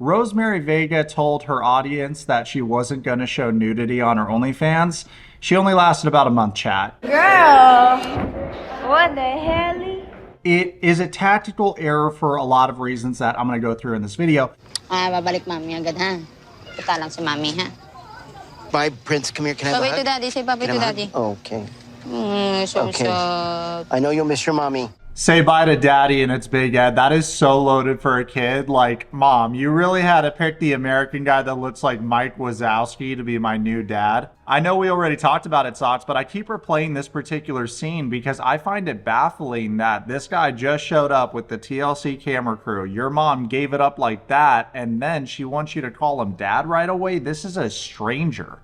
Rosemary Vega told her audience that she wasn't going to show nudity on her OnlyFans. She only lasted about a month, chat. Girl, what the hell? It is a tactical error for a lot of reasons that I'm going to go through in this video. Babalik mami agad ha. Punta lang si mami ha. Bye, Prince. Come here. Can I have a hug? To daddy. Say papi to daddy. Okay. So Okay. sad. I know you'll miss your mommy. Say bye to daddy and it's Big Ed. That is so loaded for a kid. Like, mom, you really had to pick the American guy that looks like Mike Wazowski to be my new dad. I know we already talked about it, Socks, but I keep replaying this particular scene because I find it baffling that this guy just showed up with the TLC camera crew. Your mom gave it up like that, and then she wants you to call him dad right away. This is a stranger.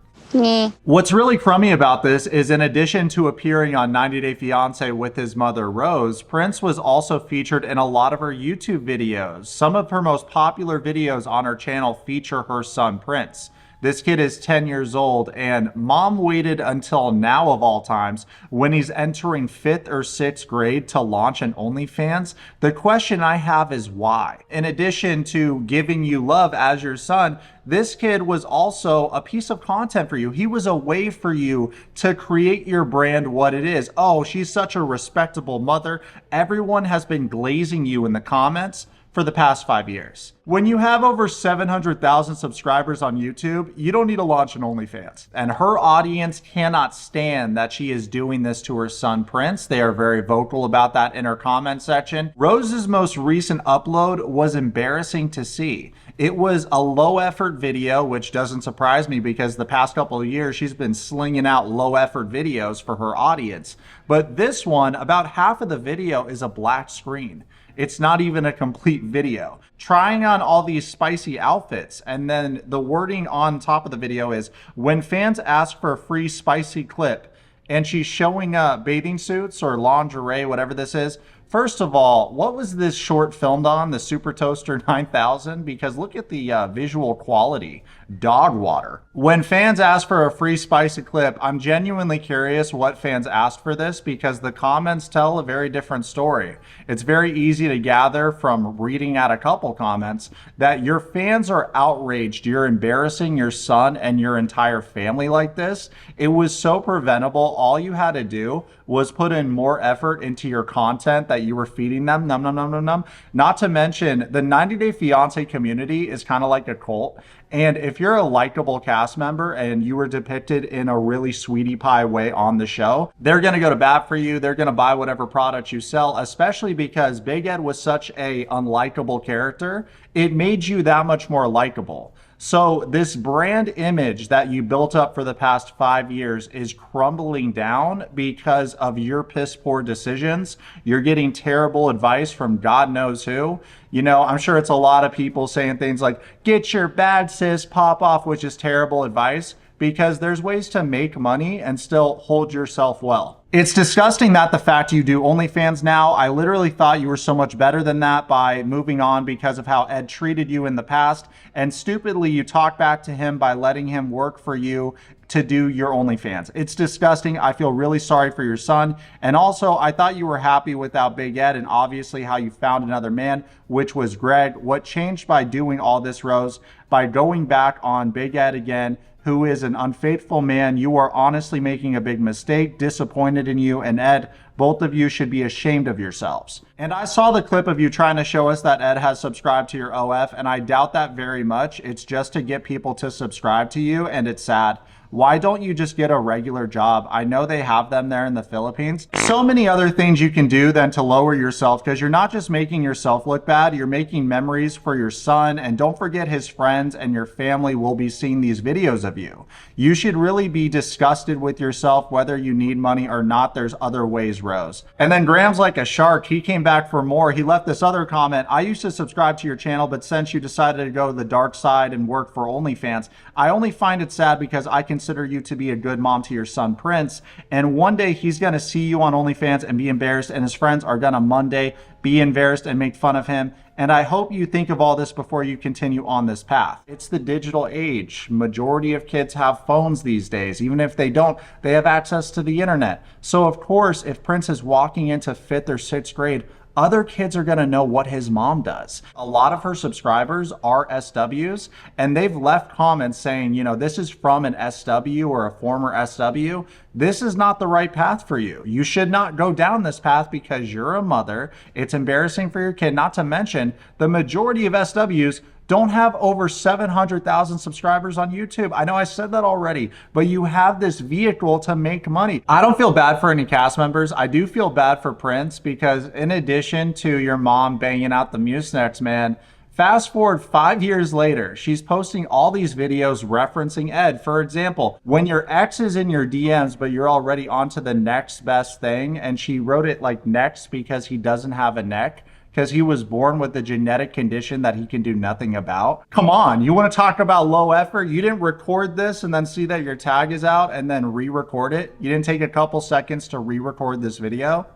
What's really crummy about this is, in addition to appearing on 90 Day Fiancé with his mother Rose, Prince was also featured in a lot of her YouTube videos. Some of her most popular videos on her channel feature her son Prince. This kid is 10 years old, and mom waited until now of all times, when he's entering 5th or 6th grade, to launch an OnlyFans. The question I have is why? In addition to giving you love as your son, this kid was also a piece of content for you. He was a way for you to create your brand what it is. Oh, she's such a respectable mother. Everyone has been glazing you in the comments for the past 5 years. When you have over 700,000 subscribers on YouTube, you don't need to launch an OnlyFans. And her audience cannot stand that she is doing this to her son Prince. They are very vocal about that in her comment section. Rose's most recent upload was embarrassing to see. It was a low effort video, which doesn't surprise me because the past couple of years she's been slinging out low effort videos for her audience. But this one, about half of the video is a black screen. It's not even a complete video. Trying on all these spicy outfits, and then the wording on top of the video is, when fans ask for a free spicy clip, and she's showing bathing suits or lingerie, whatever this is. First of all, what was this short filmed on, the Super Toaster 9000? Because look at the visual quality. Dog water. When fans ask for a free spicy clip, I'm genuinely curious what fans asked for this, because the comments tell a very different story. It's very easy to gather from reading out a couple comments that your fans are outraged. You're embarrassing your son and your entire family like this. It was so preventable. All you had to do was put in more effort into your content that you were feeding them. Num, num, num, num, num. Not to mention, the 90 Day Fiancé community is kind of like a cult. And if you're a likable cast member and you were depicted in a really sweetie pie way on the show, they're going to go to bat for you. They're going to buy whatever product you sell, especially because Big Ed was such a unlikable character. It made you that much more likable. So this brand image that you built up for the past 5 years is crumbling down because of your piss poor decisions. You're getting terrible advice from God knows who. You know, I'm sure it's a lot of people saying things like, get your bad sis, pop off, which is terrible advice, because there's ways to make money and still hold yourself well. It's disgusting that the fact you do OnlyFans now. I literally thought you were so much better than that by moving on because of how Ed treated you in the past. And stupidly, you talk back to him by letting him work for you to do your OnlyFans. It's disgusting. I feel really sorry for your son. And also, I thought you were happy without Big Ed, and obviously how you found another man, which was Greg. What changed by doing all this, Rose? By going back on Big Ed again, who is an unfaithful man. You are honestly making a big mistake, disappointed in you, and Ed, both of you should be ashamed of yourselves. And I saw the clip of you trying to show us that Ed has subscribed to your OF, and I doubt that very much. It's just to get people to subscribe to you, and it's sad. Why don't you just get a regular job? I know they have them there in the Philippines. So many other things you can do than to lower yourself, because you're not just making yourself look bad, you're making memories for your son. And don't forget, his friends and your family will be seeing these videos of you. You should really be disgusted with yourself, whether you need money or not. There's other ways, Rose. And then Graham's like a shark. He came back for more. He left this other comment. I used to subscribe to your channel, but since you decided to go to the dark side and work for OnlyFans, I only find it sad because I consider you to be a good mom to your son Prince, and one day he's going to see you on OnlyFans and be embarrassed, and his friends are going to Monday be embarrassed and make fun of him. And I hope you think of all this before you continue on this path. It's the digital age. Majority of kids have phones these days. Even if they don't, they have access to the internet. So of course, if Prince is walking into 5th or 6th grade, other kids are gonna know what his mom does. A lot of her subscribers are SWs, and they've left comments saying, you know, this is from an SW or a former SW. This is not the right path for you. You should not go down this path because you're a mother. It's embarrassing for your kid, not to mention the majority of SWs don't have over 700,000 subscribers on YouTube. I know I said that already, but you have this vehicle to make money. I don't feel bad for any cast members. I do feel bad for Prince because in addition to your mom banging out the Mucinex, man, fast forward 5 years later, she's posting all these videos referencing Ed. For example, when your ex is in your DMs, but you're already on to the next best thing, and she wrote it like next because he doesn't have a neck, because he was born with a genetic condition that he can do nothing about. Come on, you want to talk about low effort? You didn't record this and then see that your tag is out and then re-record it? You didn't take a couple seconds to re-record this video?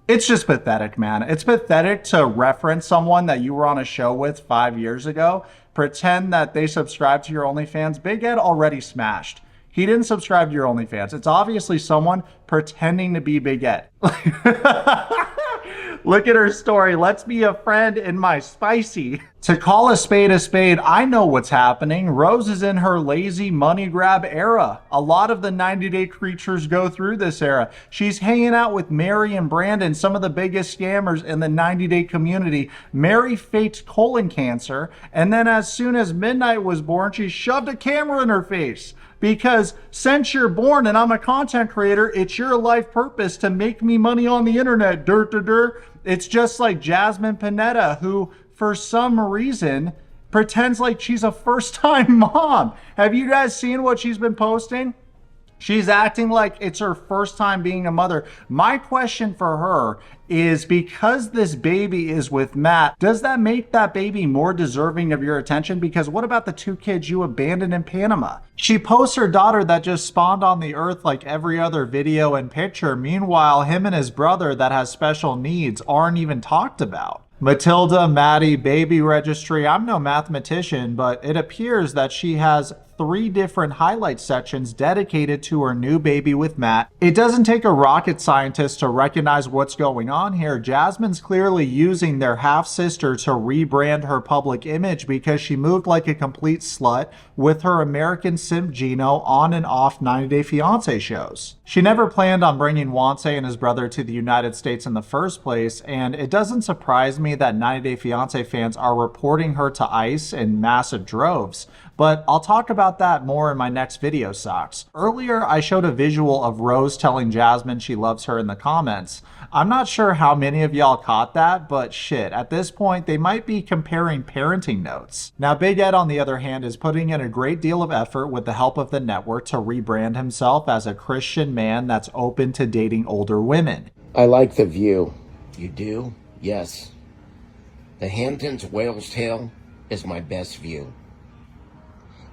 It's just pathetic, man. It's pathetic to reference someone that you were on a show with 5 years ago, pretend that they subscribe to your OnlyFans. Big Ed already smashed. He didn't subscribe to your OnlyFans. It's obviously someone pretending to be Big Ed. Look at her story. Let's be a friend in my spicy. To call a spade, I know what's happening. Rose is in her lazy money grab era. A lot of the 90-day creatures go through this era. She's hanging out with Mary and Brandon, some of the biggest scammers in the 90-day community. Mary faked colon cancer, and then as soon as Midnight was born, she shoved a camera in her face. Because since you're born and I'm a content creator, it's your life purpose to make me money on the internet. It's just like Jasmine Panetta, who for some reason pretends like she's a first-time mom. Have you guys seen what she's been posting? She's acting like it's her first time being a mother. My question for her is, because this baby is with Matt, does that make that baby more deserving of your attention? Because what about the 2 kids you abandoned in Panama? She posts her daughter that just spawned on the earth like every other video and picture. Meanwhile, him and his brother that has special needs aren't even talked about. Matilda, Maddie, baby registry. I'm no mathematician, but it appears that she has 3 different highlight sections dedicated to her new baby with Matt. It doesn't take a rocket scientist to recognize what's going on here. Jasmine's clearly using their half-sister to rebrand her public image because she moved like a complete slut with her American simp Gino on and off 90 Day Fiancé shows. She never planned on bringing Wance and his brother to the United States in the first place, and it doesn't surprise me that 90 Day Fiancé fans are reporting her to ICE in massive droves. But I'll talk about that more in my next video, Socks. Earlier, I showed a visual of Rose telling Jasmine she loves her in the comments. I'm not sure how many of y'all caught that, but shit, at this point, they might be comparing parenting notes. Now, Big Ed, on the other hand, is putting in a great deal of effort with the help of the network to rebrand himself as a Christian man that's open to dating older women. I like the view. You do? Yes. The Hamptons Whale's Tail is my best view.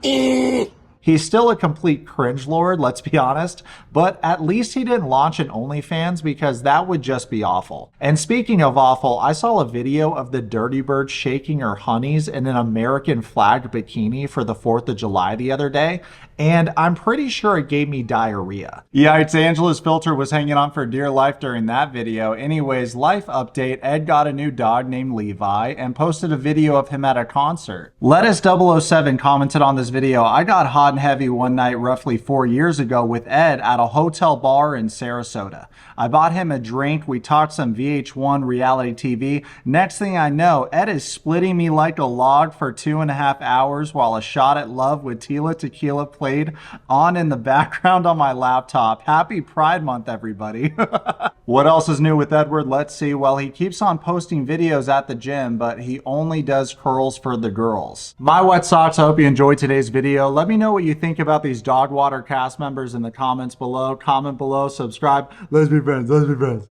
He's still a complete cringe lord, let's be honest, but at least he didn't launch an OnlyFans because that would just be awful. And speaking of awful, I saw a video of the Dirty Bird shaking her honeys in an American flag bikini for the 4th of July the other day, and I'm pretty sure it gave me diarrhea. Yikes, Angela's filter was hanging on for dear life during that video. Anyways, life update, Ed got a new dog named Levi and posted a video of him at a concert. Lettuce007 commented on this video, I got hot and heavy one night roughly 4 years ago with Ed at a hotel bar in Sarasota. I bought him a drink, we talked some VH1 reality TV. Next thing I know, Ed is splitting me like a log for 2.5 hours while a shot at love with Tila Tequila played on in the background on my laptop. Happy Pride Month, everybody. What else is new with Edward? Let's see. Well, he keeps on posting videos at the gym, but he only does curls for the girls. My wet socks, I hope you enjoyed today's video. Let me know what you think about these Dog Water cast members in the comments below. Comment below, subscribe. Let's be friends. Let's be friends.